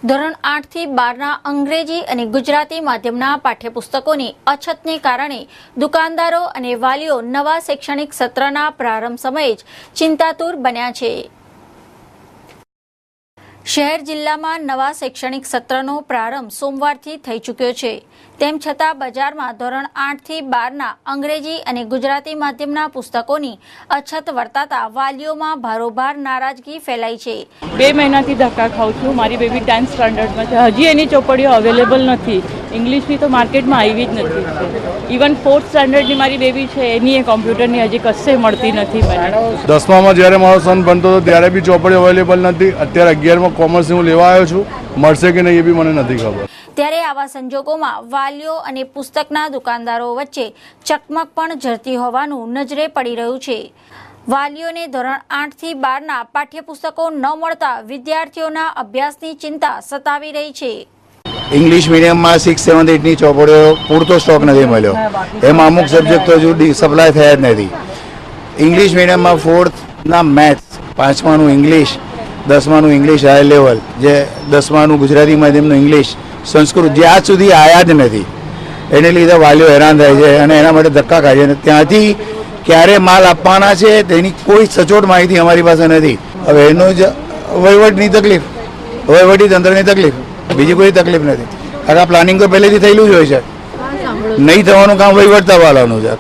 ધોરણ 8 થી 12ના અંગ્રેજી અને ગુજરાતી માધ્યમના પાઠ્યપુસ્તકોની અછતને કારણે દુકાનદારો અને વાલીઓ નવા શૈક્ષણિક સત્રના પ્રારંભ સમયે જ ચિંતાતુર બન્યા છે। શહેર જિલ્લામાં નવા શૈક્ષણિક સત્રનો પ્રારંભ સોમવારથી થઈ ચૂક્યો છે। તેમ છતાં બજારમાં ધોરણ 8 થી 12ના અંગ્રેજી અને ગુજરાતી માધ્યમના પુસ્તકોની અછત વર્તાતા વાલીઓમાં ભારોભાર નારાજગી ફેલાઈ છે। 2 મહિનાથી ધક્કા ખાઉં છું। મારી બેબી 10th સ્ટાન્ડર્ડમાં છે, હજી એની ચોપડીઓ અવેલેબલ નથી। ઇંગ્લિશની તો માર્કેટમાં આવી જ નથી। ઇવન 4th સ્ટાન્ડર્ડની મારી બેબી છે, એની એ કોમ્પ્યુટરની હજી કશે મળતી નથી। 10મામાં જ્યારે મારો સન ભણતો હતો ત્યારે બી ચોપડી અવેલેબલ નથી। અત્યારે 11માં કોમર્સની હું લેવા આવ્યો છું, મળશે કે નહીં એ બી મને નથી ખબર। ત્યારે આવા સંજોગોમાં વાલીઓ અને પુસ્તકના દુકાનદારો વચ્ચે ચકમક પણ ઝરતી હોવાનું નજરે પડી રહ્યું છે। વાલીઓને ધોરણ 8 થી 12ના પાઠ્યપુસ્તકો ન મળતા વિદ્યાર્થીઓના અભ્યાસની ચિંતા સતાવી રહી છે। ઇંગ્લિશ મીડિયમમાં 6, 7, 8ની ચોપડીઓ પૂરતો સ્ટોક નથી મળ્યો। એમાં અમુક સબ્જેક્ટો હજુ સપ્લાય થયા જ નથી। ઇંગ્લિશ મીડિયમમાં 4thના મેથ્સ, 5માનું ઇંગ્લિશ, 10માનું ઇંગ્લિશ હાઈ લેવલ, જે 10માનું ગુજરાતી માધ્યમનું ઇંગ્લિશ, સંસ્કૃત જે આજ સુધી આવ્યા જ નથી। એને લીધે વાલીઓ હેરાન થાય છે અને એના માટે ધક્કા ખાય છે। ત્યાંથી ક્યારે માલ આપવાના છે તેની કોઈ સચોટ માહિતી અમારી પાસે નથી। હવે એનું જ વહીવટની તકલીફ, વહીવટી તંત્રની તકલીફ, બીજી કોઈ તકલીફ નથી। આ પ્લાનિંગ તો પહેલેથી થયેલું જ હોય છે, નહીં થવાનું કામ વહીવટતા વાળાનું છે।